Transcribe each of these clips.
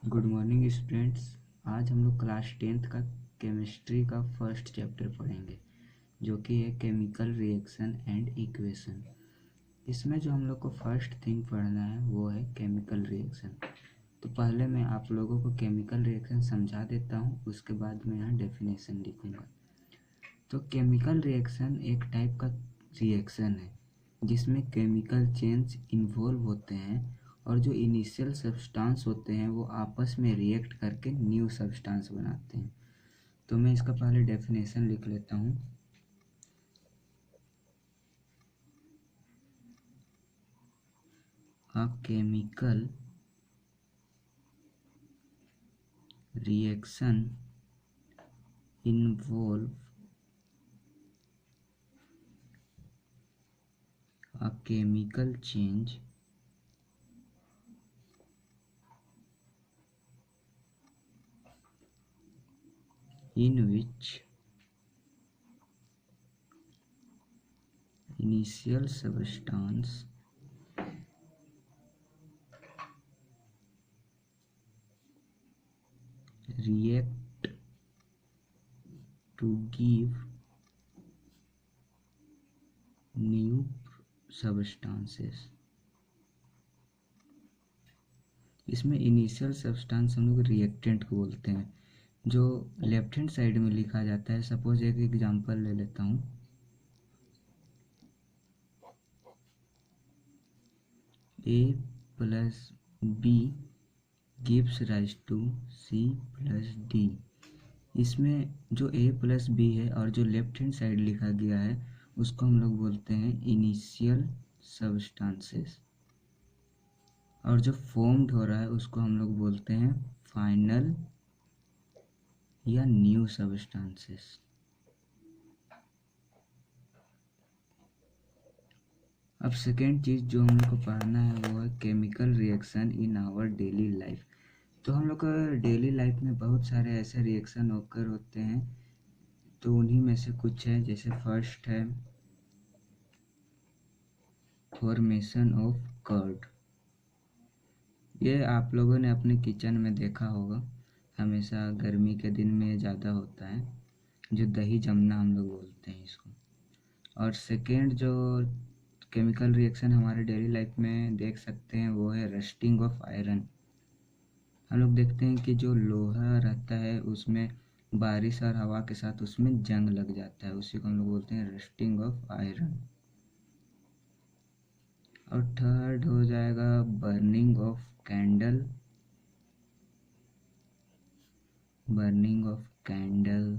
Good morning students. आज हम लोग क्लास 10th का केमिस्ट्री का फर्स्ट चैप्टर पढ़ेंगे जो कि है केमिकल रिएक्शन एंड इक्वेशन। इसमें जो हम लोग को फर्स्ट थिंग पढ़ना है वो है केमिकल रिएक्शन। तो पहले मैं आप लोगों को केमिकल रिएक्शन समझा देता हूँ, उसके बाद मैं यहाँ डेफिनेशन लिखूँगा। तो केमिकल रिएक्शन एक टाइप का रिएक्शन है जिसमें केमिकल चेंज इन्वॉल्व होते हैं और जो इनिशियल सब्सटेंस होते हैं वो आपस में रिएक्ट करके न्यू सब्सटेंस बनाते हैं। तो मैं इसका पहले डेफिनेशन लिख लेता हूँ। अ chemical reaction involve a chemical change in which initial substance react to give new substances। इसमें इनिशियल सब्सटेंस हम लोग रिएक्टेंट को बोलते हैं, जो लेफ्ट हैंड साइड में लिखा जाता है। सपोज एक एग्जांपल ले लेता हूँ। A plus B gives rise to C plus D। इसमें जो A प्लस बी है और जो लेफ्ट हैंड साइड लिखा गया है उसको हम लोग बोलते हैं इनिशियल सब्सटेंसेस, और जो फॉर्म्ड हो रहा है उसको हम लोग बोलते हैं फाइनल या न्यू सब्सटेंसेस। अब सेकेंड चीज़ जो हम लोग को पढ़ना है वो है chemical reaction in our daily life. तो हम लोग का डेली लाइफ में बहुत सारे ऐसे रिएक्शन ओकर होते हैं, तो उन्हीं में से कुछ है। जैसे फर्स्ट है फॉर्मेशन ऑफ कर्ड। ये आप लोगों ने अपने किचन में देखा होगा, हमेशा गर्मी के दिन में ज़्यादा होता है, जो दही जमना हम लोग बोलते हैं इसको। और सेकेंड जो केमिकल रिएक्शन हमारे डेली लाइफ में देख सकते हैं वो है रस्टिंग ऑफ आयरन। हम लोग देखते हैं कि जो लोहा रहता है उसमें बारिश और हवा के साथ उसमें जंग लग जाता है, उसी को हम लोग बोलते हैं रस्टिंग ऑफ आयरन। और थर्ड हो जाएगा burning of candle, burning of candle,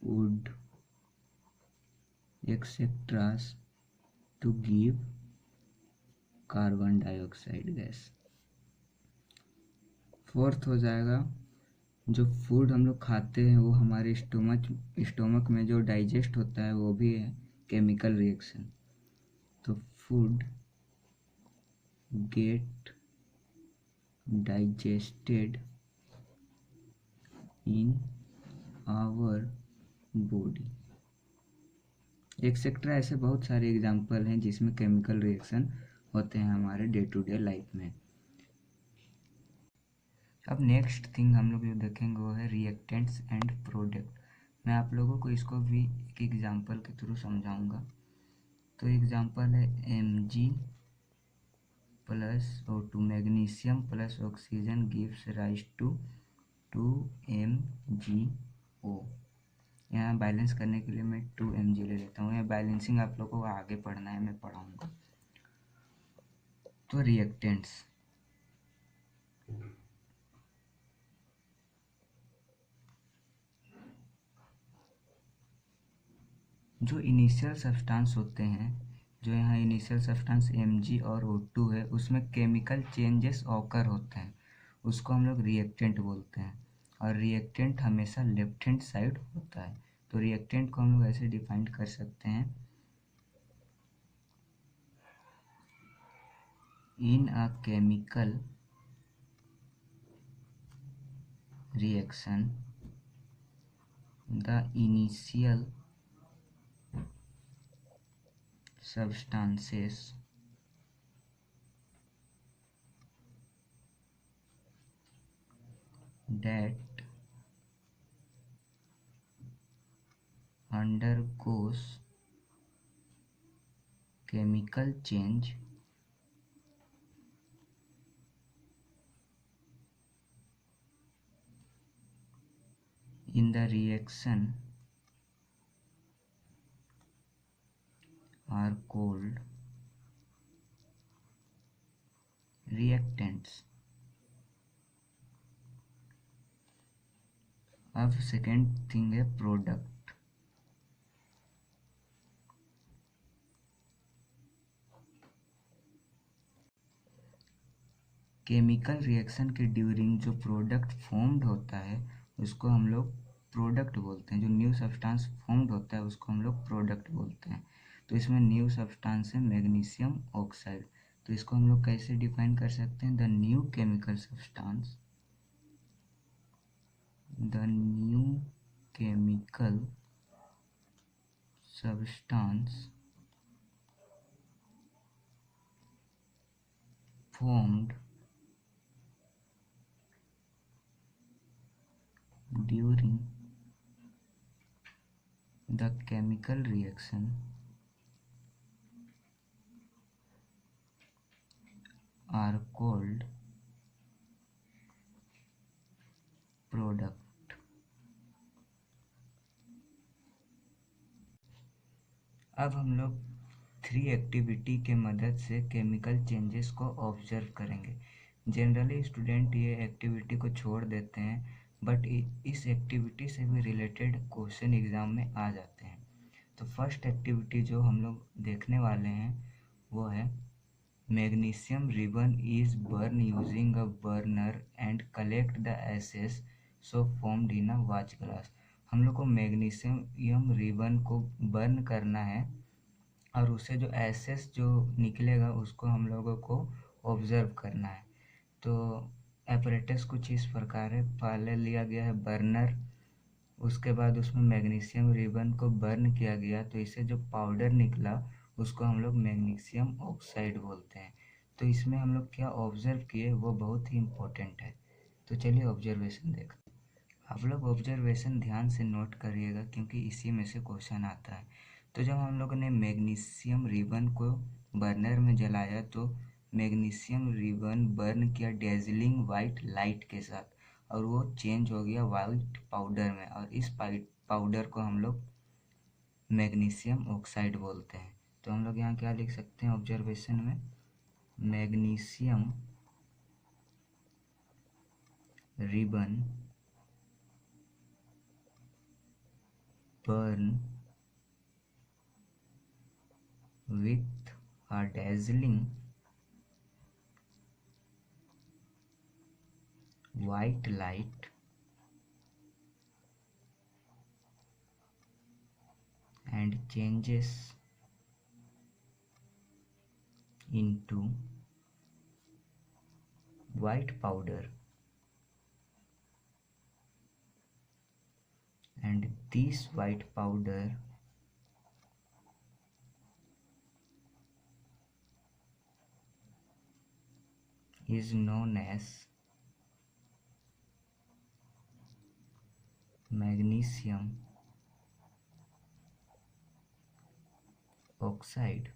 wood etceteras to give carbon dioxide gas. Fourth हो जाएगा जो फूड हम लोग खाते हैं वो हमारे स्टोमक में जो डाइजेस्ट होता है वो भी है केमिकल रिएक्शन। तो food get digested in our body etcetera. ऐसे बहुत सारे एग्जाम्पल हैं जिसमें केमिकल रिएक्शन होते हैं हमारे डे टू डे लाइफ में। अब नेक्स्ट थिंग हम लोग जो देखेंगे वो है रिएक्टेंट्स एंड प्रोडक्ट। मैं आप लोगों को इसको भी एक एग्जांपल के थ्रू समझाऊंगा। तो एग्जांपल है Mg plus O2, magnesium plus oxygen gives rise to 2MgO। यहाँ बैलेंस करने के लिए मैं 2Mg ले लेता हूँ। यहाँ बैलेंसिंग आप लोगों को आगे पढ़ना है, मैं पढ़ाऊँगा। तो रिएक्टेंट्स, जो इनिशियल सब्सटेंस होते हैं, जो यहाँ इनिशियल सब्सटेंस Mg और O2 है उसमें केमिकल चेंजेस ऑकर होते हैं, उसको हम लोग रिएक्टेंट बोलते हैं। और रिएक्टेंट हमेशा लेफ्ट हैंड साइड होता है। तो रिएक्टेंट को हम लोग ऐसे डिफाइन कर सकते हैं, in a chemical reaction the initial substances that undergoes chemical change in the reaction are called reactants. अब सेकेंड थिंग है प्रोडक्ट। केमिकल रिएक्शन के ड्यूरिंग जो प्रोडक्ट फॉर्म्ड होता है उसको हम लोग प्रोडक्ट बोलते हैं। जो न्यू सब्सटेंस फॉर्म्ड होता है उसको हम लोग प्रोडक्ट बोलते हैं। तो इसमें न्यू सब्सटेंस है मैग्नीशियम ऑक्साइड। तो इसको हम लोग कैसे डिफाइन कर सकते हैं? The new chemical substance, the new chemical substance formed during the chemical reaction are called product। अब हम लोग 3 एक्टिविटी के मदद से केमिकल चेंजेस को ऑब्जर्व करेंगे। जनरली स्टूडेंट ये एक्टिविटी को छोड़ देते हैं, बट इस एक्टिविटी से भी रिलेटेड क्वेश्चन एग्जाम में आ जाते हैं। तो फर्स्ट एक्टिविटी जो हम लोग देखने वाले हैं वो है magnesium ribbon is burn using a burner and collect the ashes so formed in a watch glass. हम लोग को मैग्नीशियम रिबन को बर्न करना है और उससे जो एसेस जो निकलेगा उसको हम लोगों को ऑब्जर्व करना है। तो एपरेटस कुछ इस प्रकार है। पहले लिया गया है बर्नर, उसके बाद उसमें मैग्नीशियम रिबन को बर्न किया गया, तो इससे जो पाउडर निकला उसको हम लोग मैग्नीशियम ऑक्साइड बोलते हैं। तो इसमें हम लोग क्या ऑब्जर्व किए वो बहुत ही इम्पोर्टेंट है। तो चलिए ऑब्जर्वेशन देखते हैं। आप लोग ऑब्जर्वेशन ध्यान से नोट करिएगा क्योंकि इसी में से क्वेश्चन आता है। तो जब हम लोगों ने मैग्नीशियम रिबन को बर्नर में जलाया तो मैग्नीशियम रिबन बर्न किया डेजलिंग वाइट लाइट के साथ और वो चेंज हो गया वाइट पाउडर में, और इस पाउडर को हम लोग मैग्नीशियम ऑक्साइड बोलते हैं। तो हम लोग यहाँ क्या लिख सकते हैं ऑब्जर्वेशन में? Magnesium ribbon burn with a dazzling white light and changes into white powder, and this white powder is known as magnesium oxide.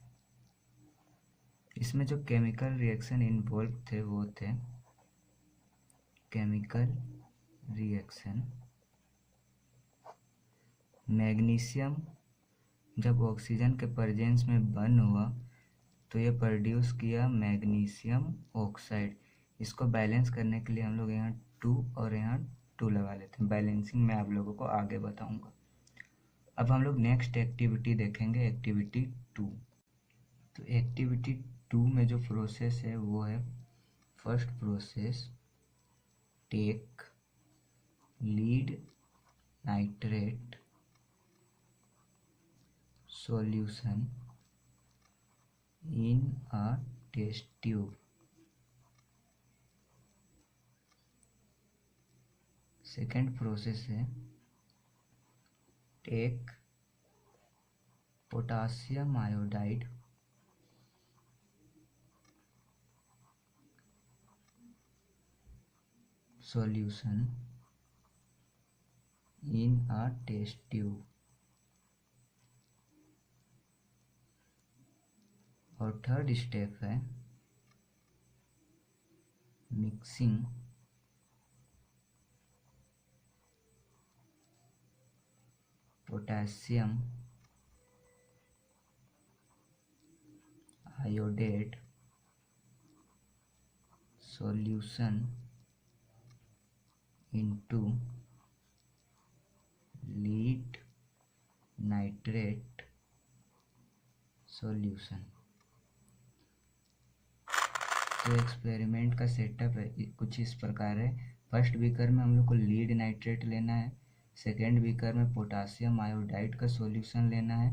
इसमें जो केमिकल रिएक्शन इन्वॉल्व थे वो थे केमिकल रिएक्शन। मैग्नीशियम जब ऑक्सीजन के प्रेजेंस में burn हुआ तो ये प्रोड्यूस किया मैग्नीशियम ऑक्साइड। इसको बैलेंस करने के लिए हम लोग यहाँ 2 और यहाँ 2 लगा लेते हैं। बैलेंसिंग मैं आप लोगों को आगे बताऊंगा। अब हम लोग नेक्स्ट एक्टिविटी देखेंगे, एक्टिविटी 2। तो एक्टिविटी 2 में जो प्रोसेस है वो है first process, take lead nitrate solution in a test tube। Second process है take potassium iodide solution in a test tube. और थर्ड स्टेप है mixing potassium iodate solution into lead nitrate solution। तो experiment का setup है कुछ इस प्रकार है। फर्स्ट बीकर में हम लोग को लीड नाइट्रेट लेना है, सेकेंड बीकर में पोटासियम आयोडाइड का सॉल्यूशन लेना है,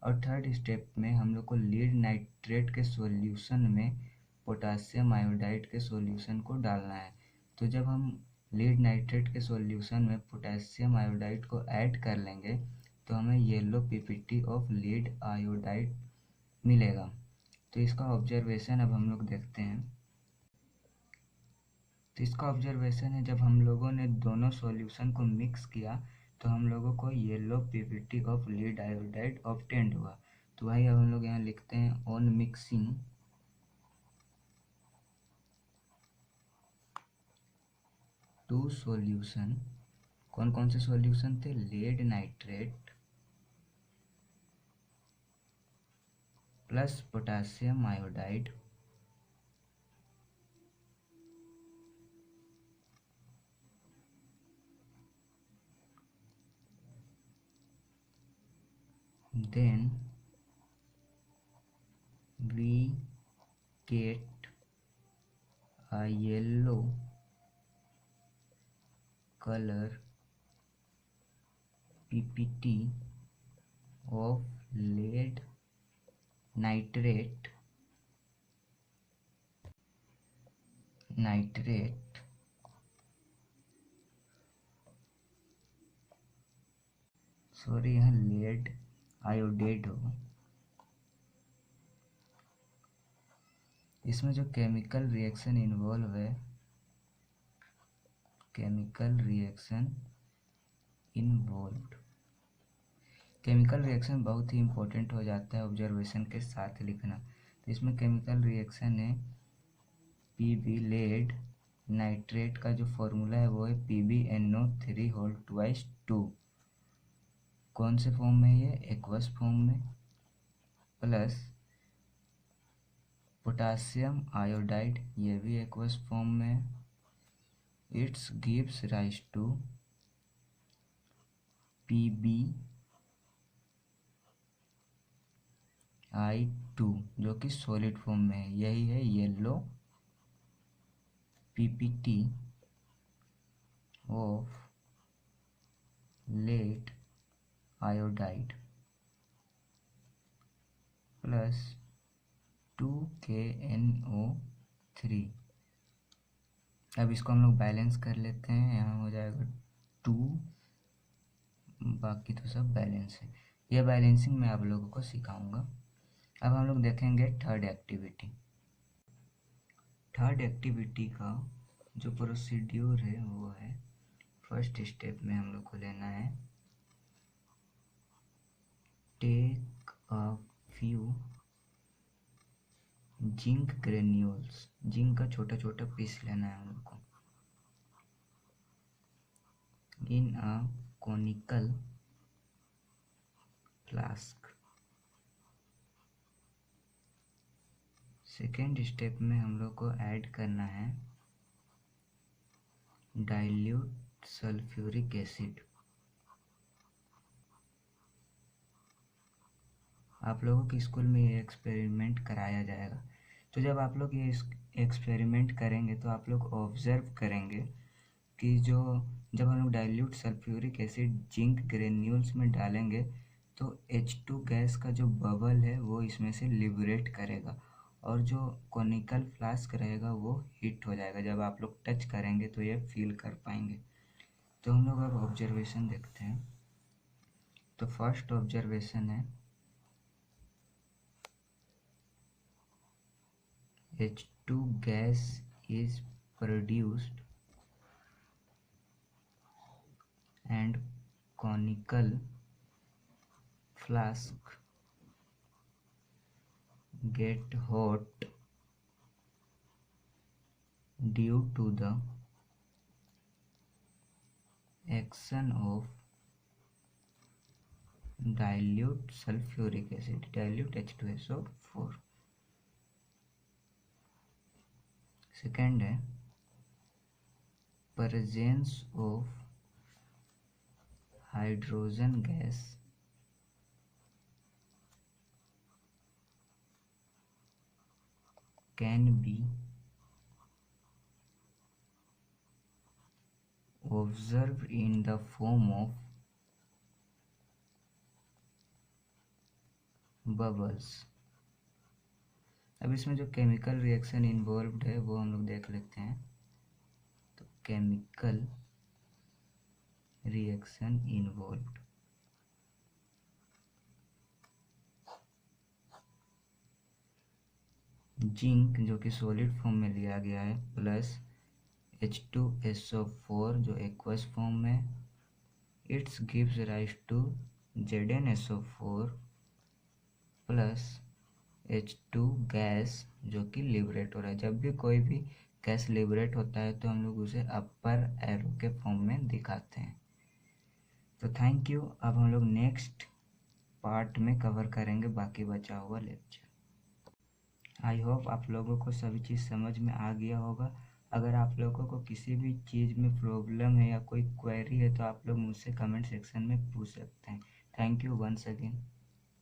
और थर्ड स्टेप में हम लोग को लीड नाइट्रेट के सॉल्यूशन में पोटासियम आयोडाइड के सॉल्यूशन को डालना है। तो जब हम लीड नाइट्रेट के सॉल्यूशन में पोटेशियम आयोडाइड को ऐड कर लेंगे तो हमें yellow PPT of lead iodide मिलेगा। तो इसका ऑब्जर्वेशन अब हम लोग देखते हैं। तो इसका ऑब्जर्वेशन है, जब हम लोगों ने दोनों सॉल्यूशन को मिक्स किया तो हम लोगों को yellow PPT of lead iodide obtained हुआ। तो भाई अब हम लोग यहाँ लिखते हैं ऑन मिक्सिंग टू सॉल्यूशन। कौन कौन से सॉल्यूशन थे? Lead nitrate plus potassium iodide then we get a yellow color PPT of lead nitrate sorry यहाँ लेड आयोडेट हो। इसमें जो केमिकल रिएक्शन इन्वॉल्व है, chemical reaction involve, chemical reaction बहुत ही इम्पोर्टेंट हो जाता है ऑब्जर्वेशन के साथ लिखना। तो इसमें केमिकल रिएक्शन है पीबी लेड नाइट्रेट का जो फॉर्मूला है वो है PbNO3 होल ट्वाइस 2। कौन से फॉर्म में? ये एक्वस फॉर्म में, प्लस पोटासियम आयोडाइड, ये भी एक्वस फॉर्म में है। It's gives rise to PbI2 जो कि सॉलिड फॉर्म में है। यही है yellow PPT of lead iodide plus 2KNO3। अब इसको हम लोग बैलेंस कर लेते हैं। यहाँ हो जाएगा 2, बाकी तो सब बैलेंस है। यह बैलेंसिंग मैं आप लोगों को सिखाऊंगा। अब हम लोग देखेंगे थर्ड एक्टिविटी। थर्ड एक्टिविटी का जो प्रोसीड्यूर है वो है, फर्स्ट स्टेप में हम लोग को लेना है take a few zinc granules. Zinc का छोटा छोटा पीस लेना है हम लोग को in a conical flask. Second step में हम लोग को ऐड करना है डाइल्यूट सल्फ्यूरिक एसिड। आप लोगों के स्कूल में ये एक्सपेरिमेंट कराया जाएगा। तो जब आप लोग ये एक्सपेरिमेंट करेंगे तो आप लोग ऑब्जर्व करेंगे कि जब हम लोग dilute sulphuric acid zinc granules में डालेंगे तो H2 गैस का जो बबल है वो इसमें से लिबरेट करेगा और जो कॉनिकल फ्लास्क रहेगा वो हीट हो जाएगा। जब आप लोग टच करेंगे तो ये फील कर पाएंगे। तो हम लोग अब ऑब्जर्वेशन देखते हैं। तो फर्स्ट ऑब्जर्वेशन है H2 gas is produced and conical flask get hot due to the action of dilute sulfuric acid, dilute H2SO4। Second है presence of hydrogen gas can be observed in the form of bubbles। अब इसमें जो chemical reaction involved है वो हम लोग देख लेते हैं। तो केमिकल रिएक्शन इन्वॉल्व्ड, जिंक जो कि सॉलिड फॉर्म में लिया गया है प्लस H2SO4 जो एक्वस फॉर्म में, it's gives rise to ZnSO4 plus H2 gas जो कि लिबरेट हो रहा है। जब भी कोई भी गैस लिबरेट होता है तो हम लोग उसे अपर एरो के फॉर्म में दिखाते हैं। तो थैंक यू। अब हम लोग नेक्स्ट पार्ट में कवर करेंगे बाकी बचा हुआ लेक्चर। आई होप आप लोगों को सभी चीज़ समझ में आ गया होगा। अगर आप लोगों को किसी भी चीज़ में प्रॉब्लम है या कोई क्वेरी है तो आप लोग मुझसे कमेंट सेक्शन में पूछ सकते हैं। Thank you once again.